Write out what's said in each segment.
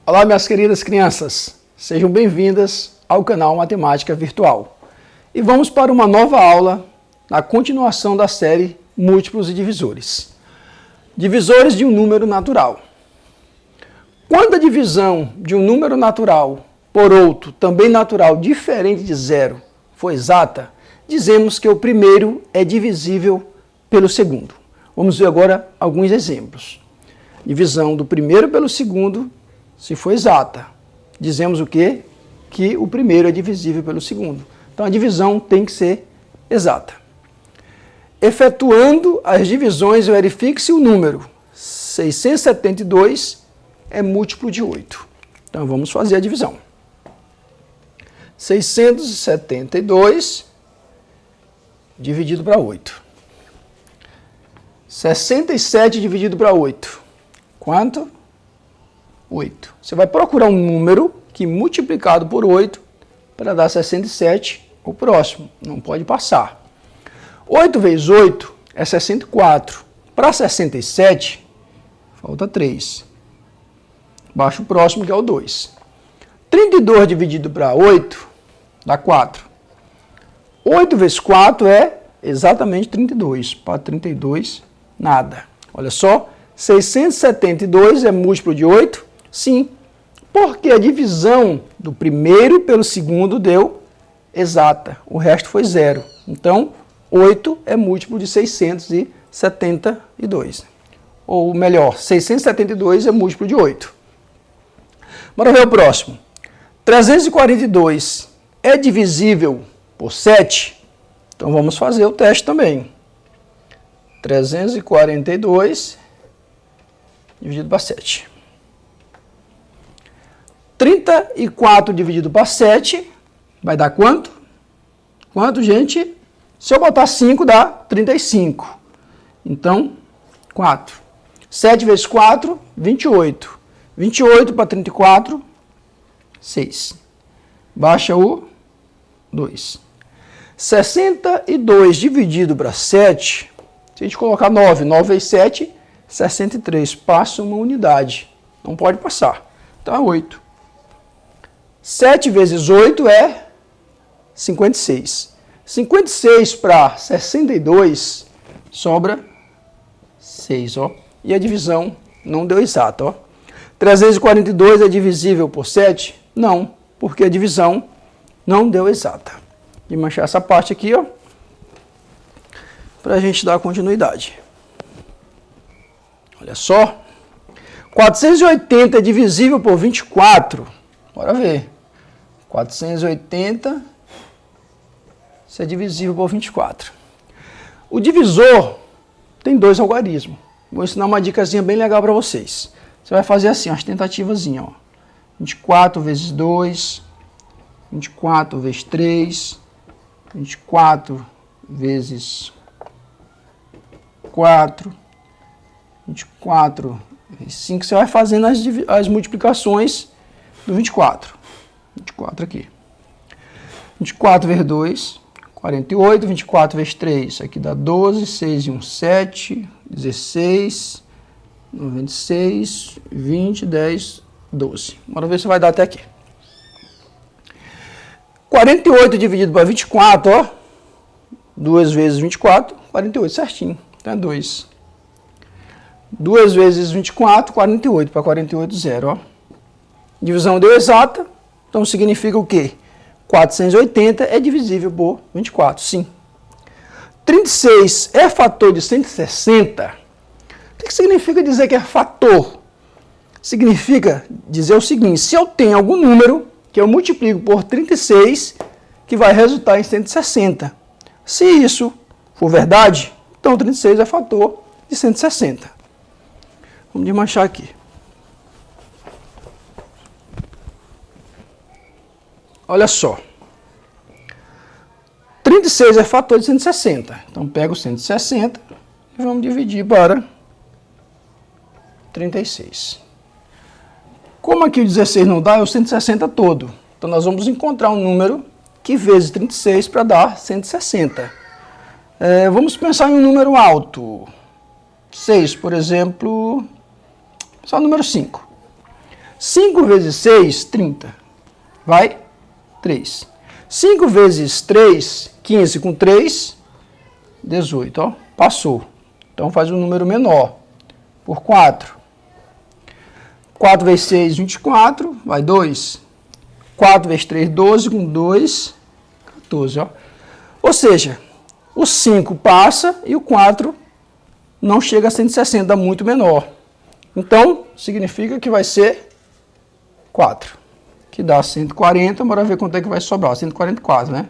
Olá, minhas queridas crianças, sejam bem-vindas ao canal Matemática Virtual. E vamos para uma nova aula na continuação da série Múltiplos e Divisores. Divisores de um número natural. Quando a divisão de um número natural por outro, também natural, diferente de zero, for exata, dizemos que o primeiro é divisível pelo segundo. Vamos ver agora alguns exemplos. Divisão do primeiro pelo segundo, se for exata. Dizemos o quê? Que o primeiro é divisível pelo segundo. Então a divisão tem que ser exata. Efetuando as divisões, verifique se o número 672 é múltiplo de 8. Então vamos fazer a divisão. 672 dividido para 8. 67 dividido para 8. Quanto? 8. Você vai procurar um número que multiplicado por 8 para dar 67, o próximo. Não pode passar. 8 vezes 8 é 64. Para 67, falta 3. Baixa o próximo, que é o 2. 32 dividido para 8 dá 4. 8 vezes 4 é exatamente 32. Para 32, nada. Olha só, 672 é múltiplo de 8? Sim, porque a divisão do primeiro pelo segundo deu exata. O resto foi zero. Então, 8 é múltiplo de 672. Ou melhor, 672 é múltiplo de 8. Bora ver o próximo. 342 é divisível por 7? Então vamos fazer o teste também. 342 dividido para 7. 34 dividido para 7 vai dar quanto? Quanto, gente? Se eu botar 5 dá 35. Então, 4. 7 vezes 4, 28. 28 para 34, 6. Baixa o 2. 62 dividido para 7, se a gente colocar 9, 9 vezes 7, 63. Passa uma unidade. Não pode passar. Então é 8. 7 vezes 8 é 56. 56 para 62 sobra 6, ó. E a divisão não deu exata, ó. 342 é divisível por 7? Não, porque a divisão não deu exata. Vou manchar essa parte aqui, ó, para a gente dar continuidade. Olha só. 480 é divisível por 24. Bora ver. 480, isso é divisível por 24. O divisor tem dois algarismos. Vou ensinar uma dicasinha bem legal para vocês. Você vai fazer assim, umas tentativazinhas, ó. 24 vezes 2, 24 vezes 3, 24 vezes 4, 24 vezes 5. Você vai fazendo as multiplicações do 24. 24 aqui. 24 vezes 2, 48. 24 vezes 3, aqui dá 12. 6 e 1, 7. 16. 96. 20, 10, 12. Bora ver se vai dar até aqui. 48 dividido para 24, ó. 2 vezes 24, 48, certinho. Então é 2. 2 vezes 24, 48. Para 48, 0, ó. Divisão deu exata. Então significa o quê? 480 é divisível por 24, sim. 36 é fator de 160? O que significa dizer que é fator? Significa dizer o seguinte: se eu tenho algum número que eu multiplico por 36, que vai resultar em 160. Se isso for verdade, então 36 é fator de 160. Vamos desmanchar aqui. Olha só. 36 é fator de 160. Então pega o 160 e vamos dividir para 36. Como aqui o 16 não dá, é o 160 todo. Então nós vamos encontrar um número que vezes 36 para dar 160. Vamos pensar em um número alto. 6, por exemplo. Só o número 5. 5 vezes 6, 30. Vai? 3. 5 vezes 3, 15 com 3, 18. Ó, passou. Então faz um número menor. Por 4. 4 vezes 6, 24. Vai 2. 4 vezes 3, 12. Com 2, 14. Ó. Ou seja, o 5 passa e o 4 não chega a 160, muito menor. Então, significa que vai ser 4, que dá 140. Bora ver quanto é que vai sobrar. 144, né?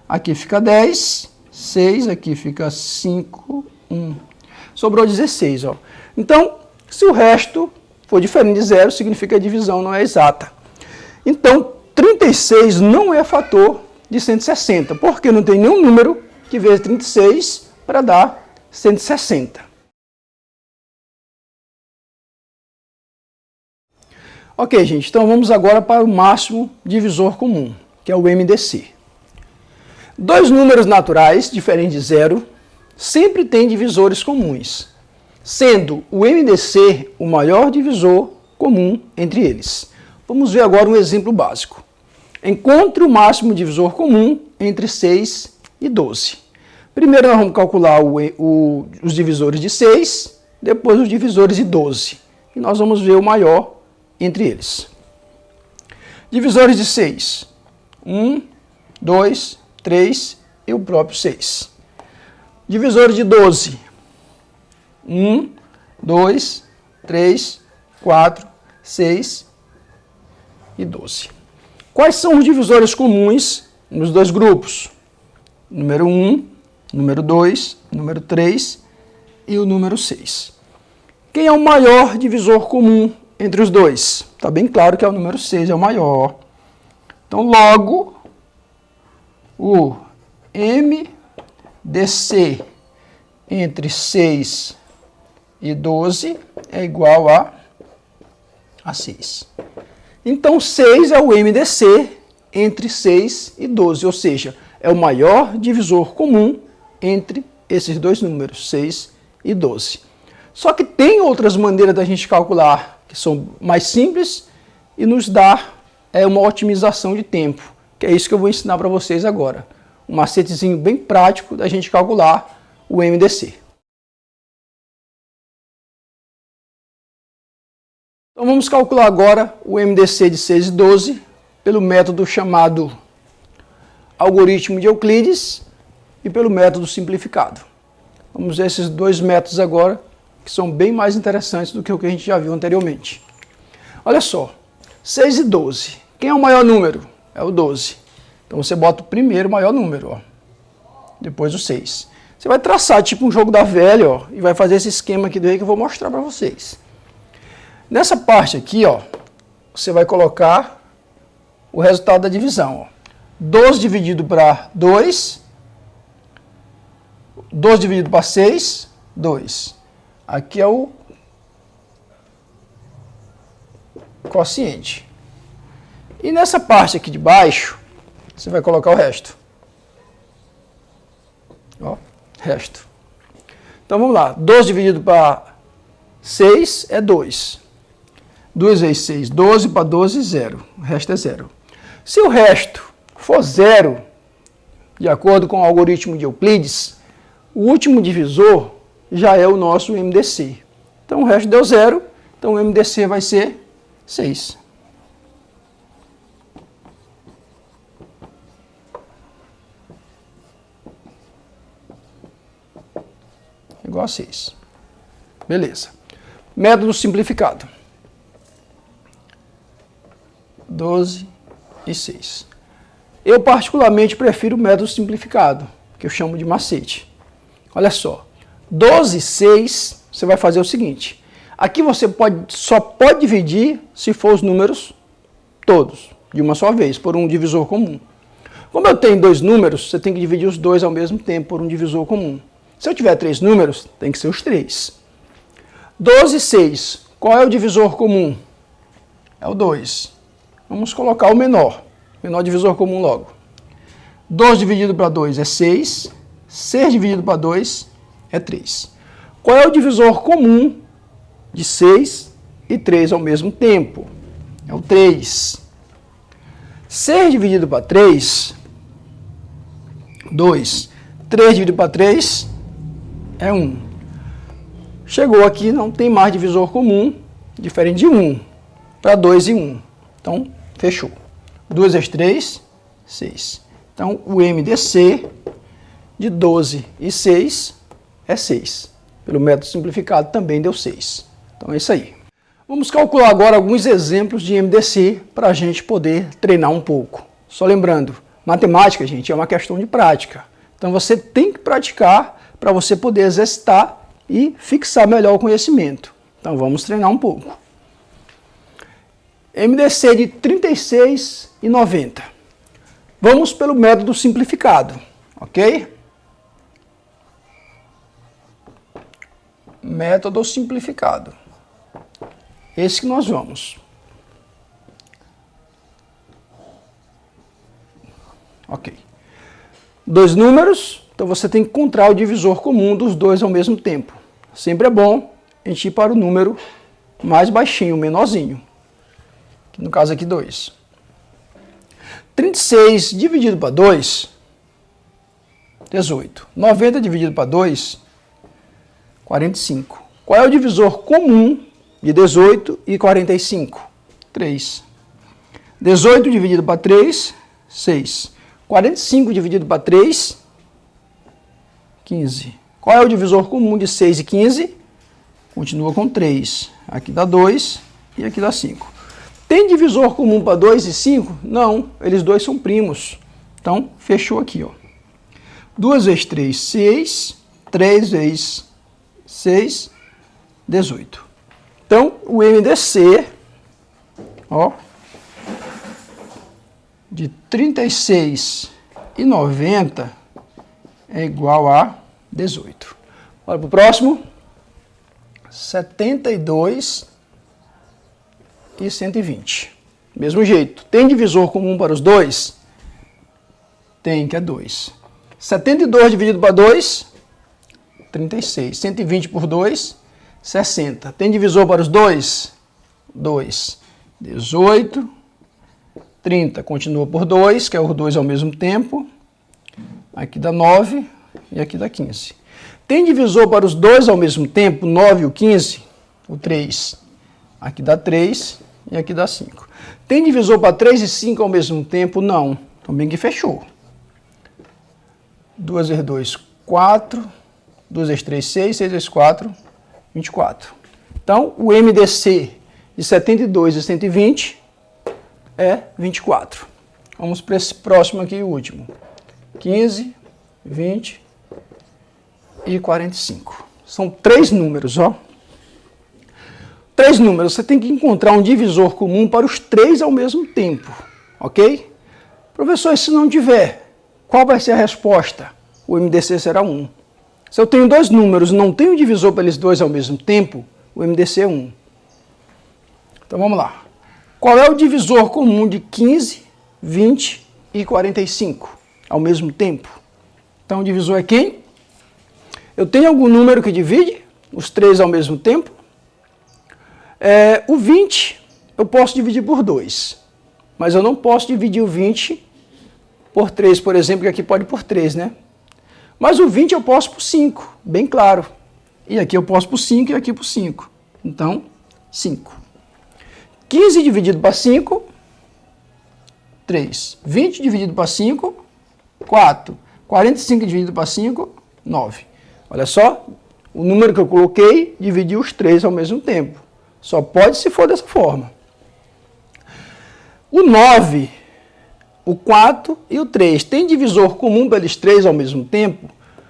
Aqui fica 10, 6, aqui fica 5, 1. Sobrou 16, ó. Então, se o resto for diferente de 0, significa que a divisão não é exata. Então, 36 não é fator de 160, porque não tem nenhum número que vezes 36 para dar 160. Ok, gente, então vamos agora para o máximo divisor comum, que é o MDC. Dois números naturais, diferentes de zero, sempre têm divisores comuns, sendo o MDC o maior divisor comum entre eles. Vamos ver agora um exemplo básico. Encontre o máximo divisor comum entre 6 e 12. Primeiro nós vamos calcular os divisores de 6, depois os divisores de 12. E nós vamos ver o maior entre eles. Divisores de 6. 1, 2, 3 e o próprio 6. Divisores de 12. 1, 2, 3, 4, 6 e 12. Quais são os divisores comuns nos dois grupos? Número 1, número 2, número 3 e o número 6. Quem é o maior divisor comum entre os dois? Está bem claro que é o número 6, é o maior. Então, logo, o MDC entre 6 e 12 é igual a 6. Então, 6 é o MDC entre 6 e 12, ou seja, é o maior divisor comum entre esses dois números, 6 e 12. Só que tem outras maneiras da gente calcular que são mais simples e nos dá uma otimização de tempo, que é isso que eu vou ensinar para vocês agora. Um macetezinho bem prático da gente calcular o MDC. Então vamos calcular agora o MDC de 6 e 12 pelo método chamado algoritmo de Euclides e pelo método simplificado. Vamos ver esses dois métodos agora, que são bem mais interessantes do que o que a gente já viu anteriormente. Olha só, 6 e 12. Quem é o maior número? É o 12. Então você bota o primeiro maior número, ó. Depois o 6. Você vai traçar tipo um jogo da velha, ó, e vai fazer esse esquema aqui do que eu vou mostrar para vocês. Nessa parte aqui, ó, você vai colocar o resultado da divisão. Ó. 12 dividido para 2, 12 dividido para 6, 2. Aqui é o quociente. E nessa parte aqui de baixo, você vai colocar o resto. Ó, resto. Então vamos lá. 12 dividido para 6 é 2. 2 vezes 6, 12 para 12, 0. O resto é 0. Se o resto for 0, de acordo com o algoritmo de Euclides, o último divisor já é o nosso MDC. Então o resto deu 0, então o MDC vai ser 6. Igual a 6. Beleza. Método simplificado. 12 e 6. Eu particularmente prefiro o método simplificado, que eu chamo de macete. Olha só. 12 e 6, você vai fazer o seguinte. Aqui você só pode dividir se for os números todos, de uma só vez, por um divisor comum. Como eu tenho dois números, você tem que dividir os dois ao mesmo tempo por um divisor comum. Se eu tiver 3 números, tem que ser os 3. 12 e 6, qual é o divisor comum? É o 2. Vamos colocar o menor divisor comum logo. 12 dividido para 2 é 6, 6 dividido para 2 é 3. Qual é o divisor comum de 6 e 3 ao mesmo tempo? é o 3. 6 dividido para 3, 2. 3 dividido para 3 é 1. Chegou aqui, não tem mais divisor comum, diferente de 1, para 2 e 1. Então, fechou. 2 vezes 3, 6. Então, o MDC de 12 e 6 é 6. Pelo método simplificado também deu 6. Então, é isso aí. Vamos calcular agora alguns exemplos de MDC para a gente poder treinar um pouco. Só lembrando, matemática, gente, é uma questão de prática. Então, você tem que praticar para você poder exercitar e fixar melhor o conhecimento. Então, vamos treinar um pouco. MDC de 36 e 90. Vamos pelo método simplificado, ok? Método simplificado. Esse que nós vamos. Ok. Dois números, então você tem que encontrar o divisor comum dos dois ao mesmo tempo. Sempre é bom a gente ir para o número mais baixinho, menorzinho. No caso aqui, 2. 36 dividido para 2, 18. 90 dividido para 2, 45. Qual é o divisor comum de 18 e 45? 3. 18 dividido para 3, 6. 45 dividido para 3, 15. Qual é o divisor comum de 6 e 15? Continua com 3. Aqui dá 2 e aqui dá 5. Tem divisor comum para 2 e 5? Não, eles dois são primos. Então, fechou aqui, ó. 2 vezes 3, 6. 3 vezes 6, 18. Então, o MDC, ó, de 36 e 90 é igual a 18. Bora para o próximo. 72 e 120. Mesmo jeito. Tem divisor comum para os dois? Tem, que é 2. 72 dividido para 2, 36. 120 por 2, 60. Tem divisor para os dois? 2. 18. 30 continua por 2, que é os dois ao mesmo tempo. Aqui dá 9 e aqui dá 15. Tem divisor para os dois ao mesmo tempo, 9 e o 15? O 3. Aqui dá 3 e aqui dá 5. Tem divisor para 3 e 5 ao mesmo tempo? Não. Também que fechou. 2 vezes 2, 4. 2 vezes 3, 6. 6 vezes 4, 24. Então, o MDC de 72 e 120 é 24. Vamos para esse próximo aqui, o último. 15, 20 e 45. São 3 números, ó. 3 números, você tem que encontrar um divisor comum para os 3 ao mesmo tempo, ok? Professor, e se não tiver, qual vai ser a resposta? O MDC será 1. Se eu tenho 2 números e não tenho divisor para eles dois ao mesmo tempo, o MDC é 1. Então vamos lá. Qual é o divisor comum de 15, 20 e 45 ao mesmo tempo? Então o divisor é quem? Eu tenho algum número que divide os 3 ao mesmo tempo? O 20 eu posso dividir por 2, mas eu não posso dividir o 20 por 3, por exemplo, que aqui pode por 3, né? Mas o 20 eu posso por 5, bem claro. E aqui eu posso por 5 e aqui por 5. Então, 5. 15 dividido para 5, 3. 20 dividido para 5, 4. 45 dividido para 5, 9. Olha só, o número que eu coloquei dividiu os 3 ao mesmo tempo. Só pode se for dessa forma. O 9, o 4 e o 3. Tem divisor comum para eles 3 ao mesmo tempo?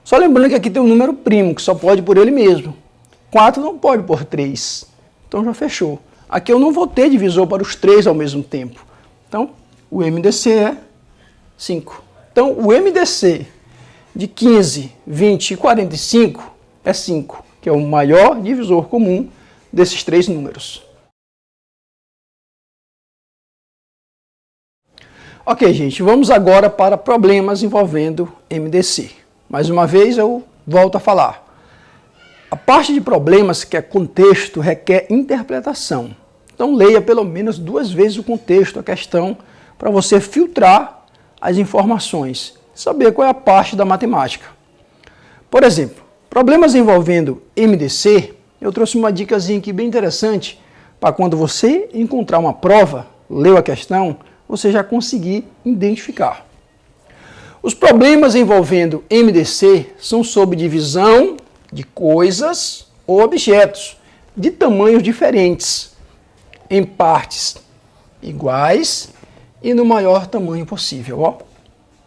Só lembrando que aqui tem um número primo, que só pode por ele mesmo. 4 não pode por 3. Então já fechou. Aqui eu não vou ter divisor para os 3 ao mesmo tempo. Então, o MDC é 5. Então, o MDC de 15, 20 e 45 é 5, que é o maior divisor comum desses 3 números. Ok, gente, vamos agora para problemas envolvendo MDC. Mais uma vez eu volto a falar. A parte de problemas, que é contexto, requer interpretação. Então leia pelo menos 2 vezes o contexto, a questão, para você filtrar as informações, saber qual é a parte da matemática. Por exemplo, problemas envolvendo MDC, eu trouxe uma dicasinha aqui bem interessante, para quando você encontrar uma prova, leu a questão, você já conseguir identificar. Os problemas envolvendo MDC são sobre divisão de coisas ou objetos de tamanhos diferentes, em partes iguais e no maior tamanho possível. Ó.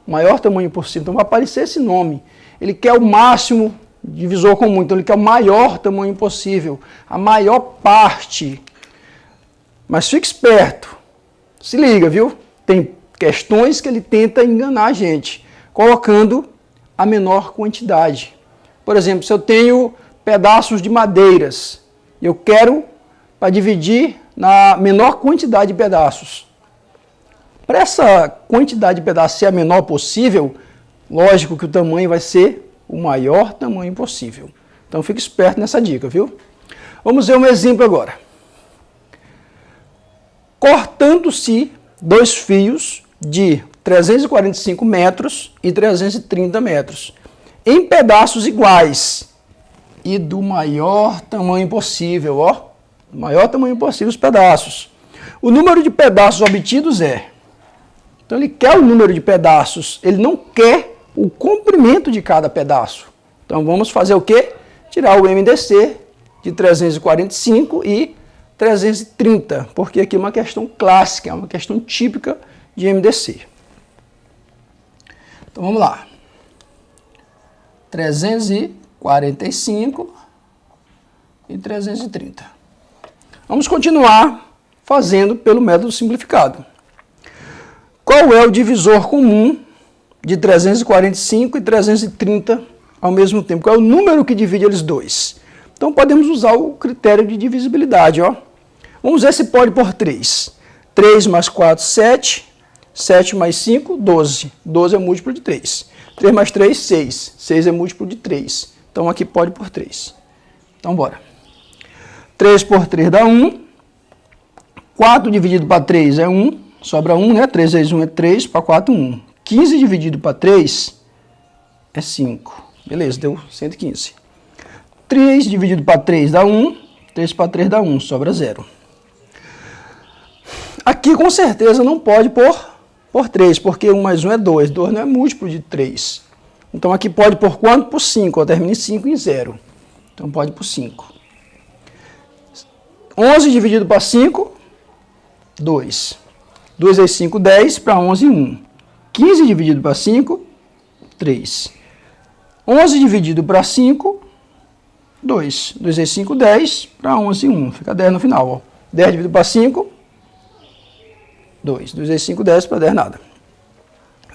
Maior tamanho possível. Então vai aparecer esse nome. Ele quer o máximo divisor comum, então ele quer o maior tamanho possível, a maior parte. Mas fique esperto. Se liga, viu? Tem questões que ele tenta enganar a gente, colocando a menor quantidade. Por exemplo, se eu tenho pedaços de madeiras e eu quero para dividir na menor quantidade de pedaços. Para essa quantidade de pedaços ser a menor possível, lógico que o tamanho vai ser o maior tamanho possível. Então fique esperto nessa dica, viu? Vamos ver um exemplo agora. Cortando-se 2 fios de 345 metros e 330 metros, em pedaços iguais e do maior tamanho possível, ó. Maior tamanho possível os pedaços. O número de pedaços obtidos é... Então ele quer o número de pedaços, ele não quer o comprimento de cada pedaço. Então vamos fazer o quê? Tirar o MDC de 345 e 330, porque aqui é uma questão clássica, é uma questão típica de MDC. Então vamos lá. 345 e 330. Vamos continuar fazendo pelo método simplificado. Qual é o divisor comum de 345 e 330 ao mesmo tempo? Qual é o número que divide eles dois? Então podemos usar o critério de divisibilidade. Ó. Vamos ver se pode por 3. 3 mais 4, 7. 7 mais 5, 12. 12 é múltiplo de 3. 3 mais 3, 6. 6 é múltiplo de 3. Então aqui pode por 3. Então bora. 3 por 3 dá 1. 4 dividido para 3 é 1. Sobra 1, né? 3 vezes 1 é 3, para 4, 1. 15 dividido para 3 é 5. Beleza, deu 115. 3 dividido para 3 dá 1. 3 para 3 dá 1, sobra 0. Aqui com certeza não pode por 3, porque 1 mais 1 é 2. 2 não é múltiplo de 3. Então aqui pode por quanto? Por 5. Termina em 5 e em 0. Então pode por 5. 11 dividido para 5, 2. 2 vezes 5, 10, para 11, 1. 15 dividido para 5, 3. 11 dividido para 5, 2. 2 vezes 5, 10, para 11, 1. Fica 10 no final. Ó. 10 dividido para 5, 2. 2 vezes 5, 10, para 10, nada.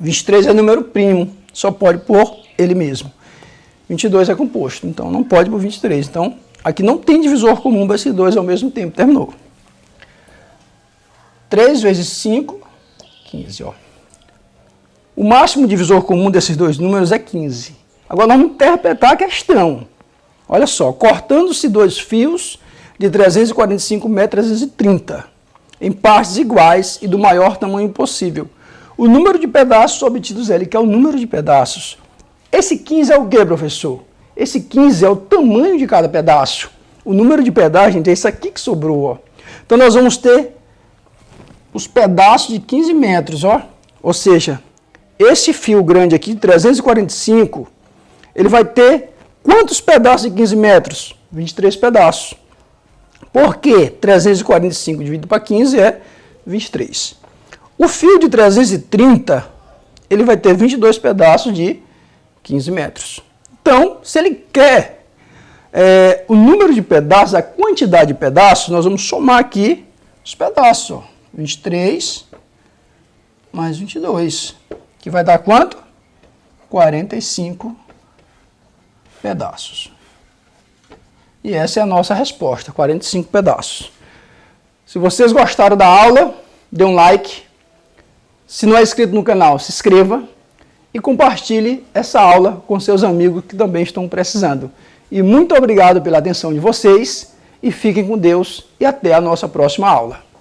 23 é número primo, só pode por ele mesmo. 22 é composto, então não pode por 23. Então, aqui não tem divisor comum para esses dois ao mesmo tempo. Terminou. 3 vezes 5, 15. Ó. O máximo divisor comum desses dois números é 15. Agora nós vamos interpretar a questão. Olha só, cortando-se 2 fios de 345 metros e 330, em partes iguais e do maior tamanho possível. O número de pedaços obtidos é, ele quer o número de pedaços. Esse 15 é o quê, professor? Esse 15 é o tamanho de cada pedaço. O número de pedaços, gente, é isso aqui que sobrou. Ó. Então nós vamos ter os pedaços de 15 metros, ó. Ou seja, esse fio grande aqui, 345, ele vai ter quantos pedaços de 15 metros? 23 pedaços. Por quê? 345 dividido para 15 é 23. O fio de 330, ele vai ter 22 pedaços de 15 metros. Então, se ele quer o número de pedaços, a quantidade de pedaços, nós vamos somar aqui os pedaços, ó. 23 mais 22, que vai dar quanto? 45 pedaços. E essa é a nossa resposta, 45 pedaços. Se vocês gostaram da aula, dê um like. Se não é inscrito no canal, se inscreva e compartilhe essa aula com seus amigos que também estão precisando. E muito obrigado pela atenção de vocês e fiquem com Deus e até a nossa próxima aula.